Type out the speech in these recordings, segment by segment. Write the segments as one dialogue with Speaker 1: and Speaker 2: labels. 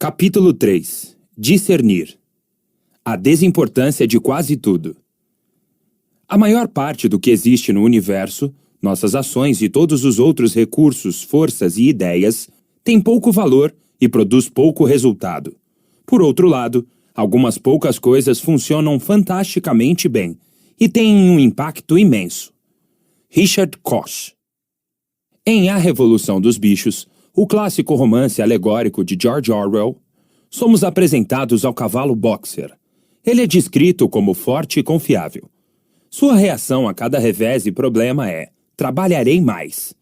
Speaker 1: Capítulo 3. Discernir. A desimportância de quase tudo. A maior parte do que existe no universo, nossas ações e todos os outros recursos, forças e ideias, tem pouco valor e produz pouco resultado. Por outro lado, algumas poucas coisas funcionam fantasticamente bem e têm um impacto imenso. Richard Koch. Em A Revolução dos Bichos, o clássico romance alegórico de George Orwell, somos apresentados ao cavalo boxer. Ele é descrito como forte e confiável. Sua reação a cada revés e problema é: trabalharei mais.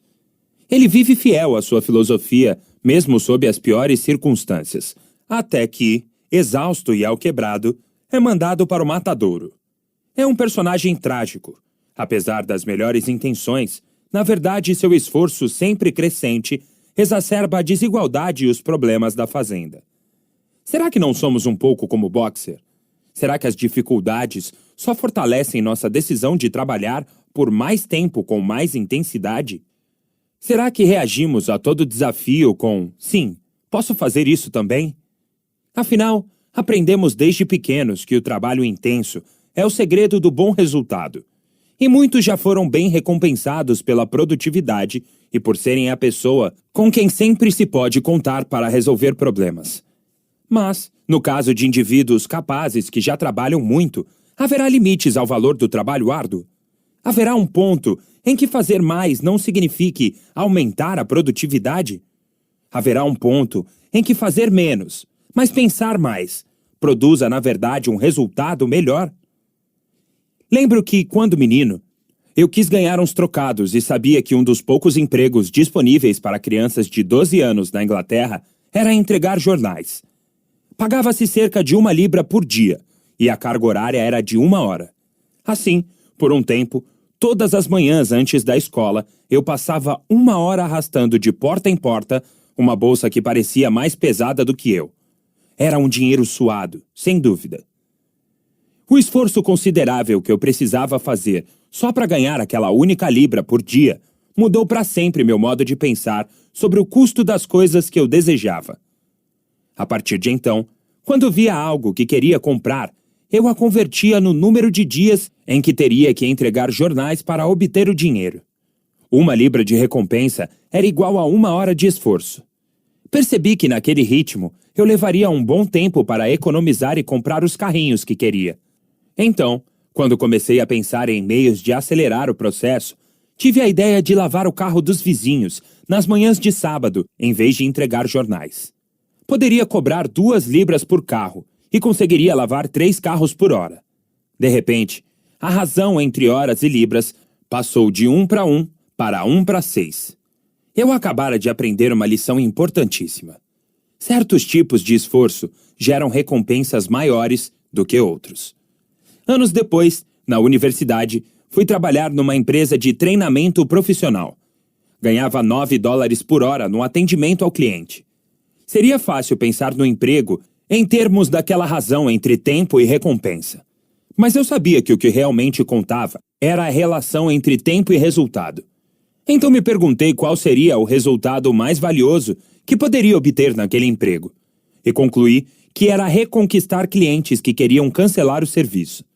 Speaker 1: Ele vive fiel à sua filosofia, mesmo sob as piores circunstâncias, até que, exausto e alquebrado, é mandado para o matadouro. É um personagem trágico. Apesar das melhores intenções, na verdade seu esforço sempre crescente exacerba a desigualdade e os problemas da fazenda. Será que não somos um pouco como Boxer? Será que as dificuldades só fortalecem nossa decisão de trabalhar por mais tempo com mais intensidade? Será que reagimos a todo desafio com "sim, posso fazer isso também"? Afinal, aprendemos desde pequenos que o trabalho intenso é o segredo do bom resultado. E muitos já foram bem recompensados pela produtividade e por serem a pessoa com quem sempre se pode contar para resolver problemas. Mas, no caso de indivíduos capazes que já trabalham muito, haverá limites ao valor do trabalho árduo? Haverá um ponto em que fazer mais não signifique aumentar a produtividade? Haverá um ponto em que fazer menos, mas pensar mais, produza na verdade um resultado melhor? Lembro que, quando menino, eu quis ganhar uns trocados e sabia que um dos poucos empregos disponíveis para crianças de 12 anos na Inglaterra era entregar jornais. Pagava-se cerca de 1 libra por dia, e a carga horária era de 1 hora. Assim, por um tempo, todas as manhãs antes da escola, eu passava 1 hora arrastando de porta em porta uma bolsa que parecia mais pesada do que eu. Era um dinheiro suado, sem dúvida. O esforço considerável que eu precisava fazer só para ganhar aquela única libra por dia mudou para sempre meu modo de pensar sobre o custo das coisas que eu desejava. A partir de então, quando via algo que queria comprar, eu a convertia no número de dias em que teria que entregar jornais para obter o dinheiro. 1 libra de recompensa era igual a 1 hora de esforço. Percebi que naquele ritmo eu levaria um bom tempo para economizar e comprar os carrinhos que queria. Então, quando comecei a pensar em meios de acelerar o processo, tive a ideia de lavar o carro dos vizinhos nas manhãs de sábado, em vez de entregar jornais. Poderia cobrar 2 libras por carro e conseguiria lavar 3 carros por hora. De repente, a razão entre horas e libras passou de 1 para 1 para 1 para 6. Eu acabara de aprender uma lição importantíssima. Certos tipos de esforço geram recompensas maiores do que outros. Anos depois, na universidade, fui trabalhar numa empresa de treinamento profissional. Ganhava 9 dólares por hora no atendimento ao cliente. Seria fácil pensar no emprego em termos daquela razão entre tempo e recompensa. Mas eu sabia que o que realmente contava era a relação entre tempo e resultado. Então me perguntei qual seria o resultado mais valioso que poderia obter naquele emprego. E concluí que era reconquistar clientes que queriam cancelar o serviço.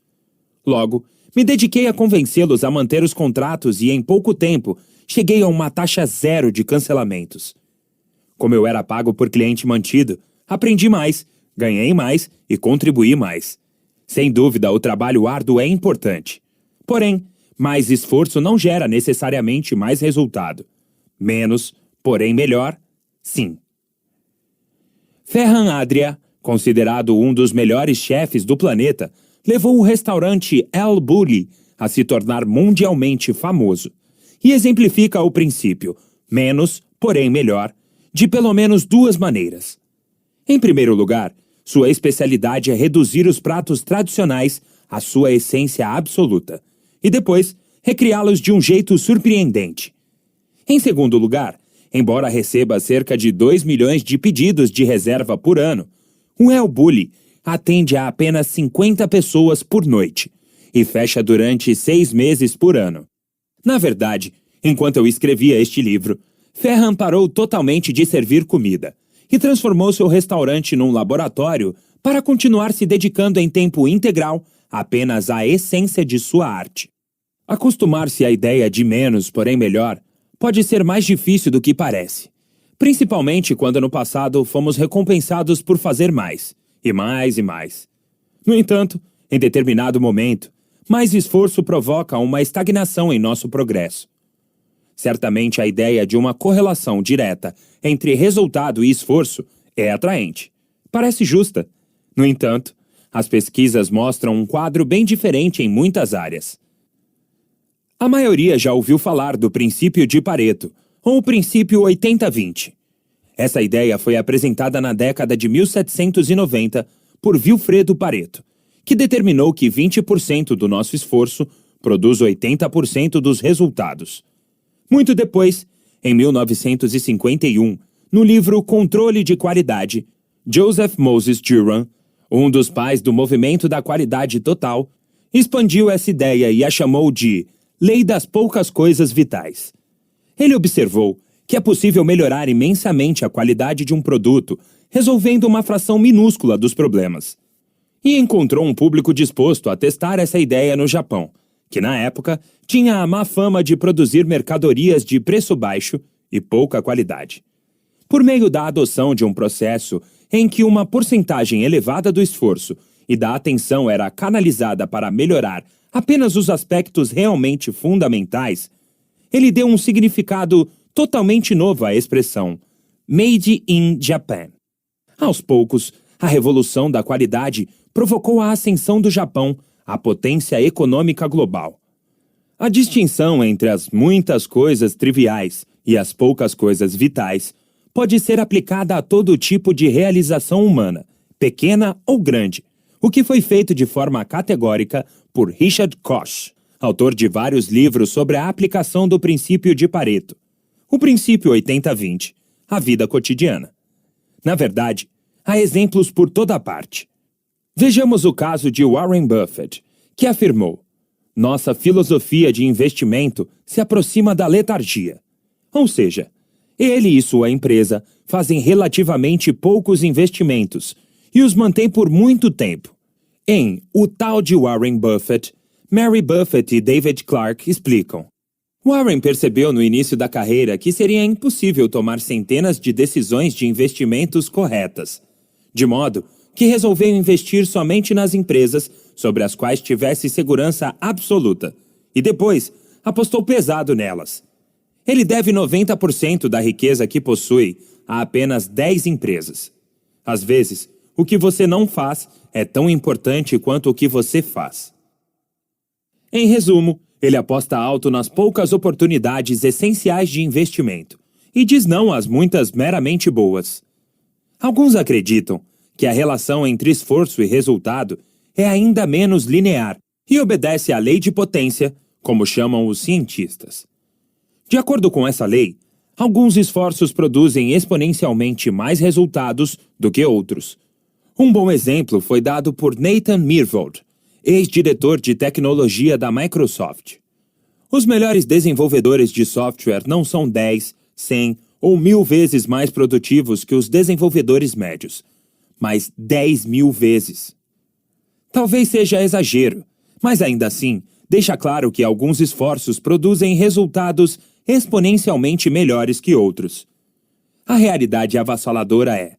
Speaker 1: Logo, me dediquei a convencê-los a manter os contratos e, em pouco tempo, cheguei a uma taxa 0 de cancelamentos. Como eu era pago por cliente mantido, aprendi mais, ganhei mais e contribuí mais. Sem dúvida, o trabalho árduo é importante. Porém, mais esforço não gera necessariamente mais resultado. Menos, porém melhor, sim. Ferran Adrià, considerado um dos melhores chefes do planeta, levou o restaurante El Bulli a se tornar mundialmente famoso e exemplifica o princípio menos, porém melhor, de pelo menos 2 maneiras. Em primeiro lugar, sua especialidade é reduzir os pratos tradicionais à sua essência absoluta e depois recriá-los de um jeito surpreendente. Em segundo lugar, embora receba cerca de 2 milhões de pedidos de reserva por ano, o El Bulli atende a apenas 50 pessoas por noite e fecha durante 6 meses por ano. Na verdade, enquanto eu escrevia este livro, Ferran parou totalmente de servir comida e transformou seu restaurante num laboratório para continuar se dedicando em tempo integral apenas à essência de sua arte. Acostumar-se à ideia de menos, porém melhor, pode ser mais difícil do que parece, principalmente quando no passado fomos recompensados por fazer mais, e mais e mais. No entanto, em determinado momento, mais esforço provoca uma estagnação em nosso progresso. Certamente a ideia de uma correlação direta entre resultado e esforço é atraente. Parece justa. No entanto, as pesquisas mostram um quadro bem diferente em muitas áreas. A maioria já ouviu falar do princípio de Pareto, ou o princípio 80-20. Essa ideia foi apresentada na década de 1790 por Vilfredo Pareto, que determinou que 20% do nosso esforço produz 80% dos resultados. Muito depois, em 1951, no livro Controle de Qualidade, Joseph Moses Juran, um dos pais do movimento da qualidade total, expandiu essa ideia e a chamou de Lei das Poucas Coisas Vitais. Ele observou que é possível melhorar imensamente a qualidade de um produto, resolvendo uma fração minúscula dos problemas. E encontrou um público disposto a testar essa ideia no Japão, que na época tinha a má fama de produzir mercadorias de preço baixo e pouca qualidade. Por meio da adoção de um processo em que uma porcentagem elevada do esforço e da atenção era canalizada para melhorar apenas os aspectos realmente fundamentais, ele deu um significado totalmente novo à expressão Made in Japan. Aos poucos, a revolução da qualidade provocou a ascensão do Japão à potência econômica global. A distinção entre as muitas coisas triviais e as poucas coisas vitais pode ser aplicada a todo tipo de realização humana, pequena ou grande, o que foi feito de forma categórica por Richard Koch, autor de vários livros sobre a aplicação do princípio de Pareto, o princípio 80-20, à vida cotidiana. Na verdade, há exemplos por toda parte. Vejamos o caso de Warren Buffett, que afirmou: nossa filosofia de investimento se aproxima da letargia. Ou seja, ele e sua empresa fazem relativamente poucos investimentos e os mantêm por muito tempo. Em O Tal de Warren Buffett, Mary Buffett e David Clark explicam. Warren percebeu no início da carreira que seria impossível tomar centenas de decisões de investimentos corretas, de modo que resolveu investir somente nas empresas sobre as quais tivesse segurança absoluta, e depois apostou pesado nelas. Ele deve 90% da riqueza que possui a apenas 10 empresas. Às vezes, o que você não faz é tão importante quanto o que você faz. Em resumo, ele aposta alto nas poucas oportunidades essenciais de investimento e diz não às muitas meramente boas. Alguns acreditam que a relação entre esforço e resultado é ainda menos linear e obedece à lei de potência, como chamam os cientistas. De acordo com essa lei, alguns esforços produzem exponencialmente mais resultados do que outros. Um bom exemplo foi dado por Nathan Myhrvold, ex-diretor de tecnologia da Microsoft. Os melhores desenvolvedores de software não são 10, 100 ou 1000 vezes mais produtivos que os desenvolvedores médios, mas 10.000 vezes. Talvez seja exagero, mas ainda assim, deixa claro que alguns esforços produzem resultados exponencialmente melhores que outros. A realidade avassaladora é: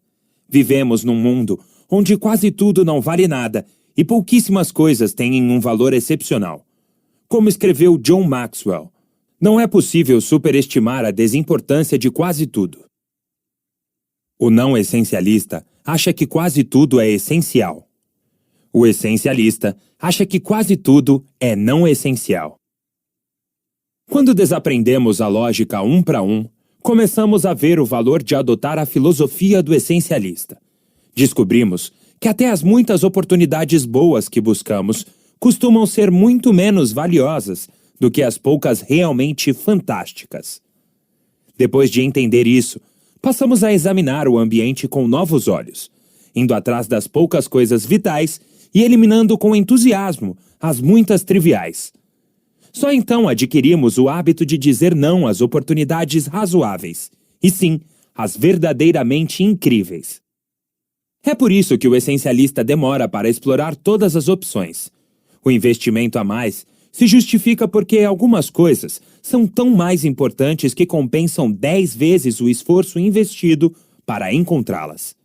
Speaker 1: vivemos num mundo onde quase tudo não vale nada e pouquíssimas coisas têm um valor excepcional. Como escreveu John Maxwell, não é possível superestimar a desimportância de quase tudo. O não essencialista acha que quase tudo é essencial. O essencialista acha que quase tudo é não essencial. Quando desaprendemos a lógica um para um, começamos a ver o valor de adotar a filosofia do essencialista. Descobrimos que até as muitas oportunidades boas que buscamos costumam ser muito menos valiosas do que as poucas realmente fantásticas. Depois de entender isso, passamos a examinar o ambiente com novos olhos, indo atrás das poucas coisas vitais e eliminando com entusiasmo as muitas triviais. Só então adquirimos o hábito de dizer não às oportunidades razoáveis, e sim as verdadeiramente incríveis. É por isso que o essencialista demora para explorar todas as opções. O investimento a mais se justifica porque algumas coisas são tão mais importantes que compensam 10 vezes o esforço investido para encontrá-las.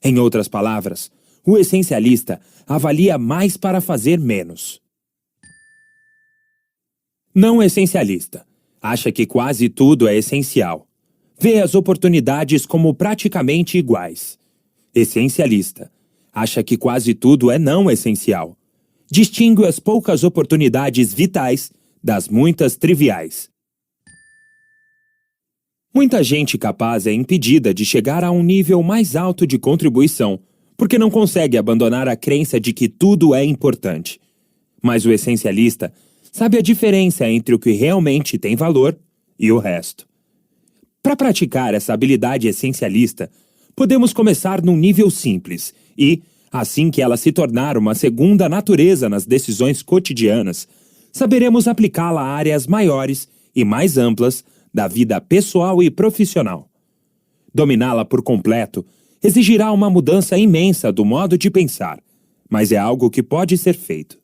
Speaker 1: Em outras palavras, o essencialista avalia mais para fazer menos. Não essencialista. Acha que quase tudo é essencial. Vê as oportunidades como praticamente iguais. Essencialista. Acha que quase tudo é não essencial. Distingue as poucas oportunidades vitais das muitas triviais. Muita gente capaz é impedida de chegar a um nível mais alto de contribuição, porque não consegue abandonar a crença de que tudo é importante. Mas o essencialista sabe a diferença entre o que realmente tem valor e o resto. Para praticar essa habilidade essencialista, podemos começar num nível simples e, assim que ela se tornar uma segunda natureza nas decisões cotidianas, saberemos aplicá-la a áreas maiores e mais amplas da vida pessoal e profissional. Dominá-la por completo exigirá uma mudança imensa do modo de pensar, mas é algo que pode ser feito.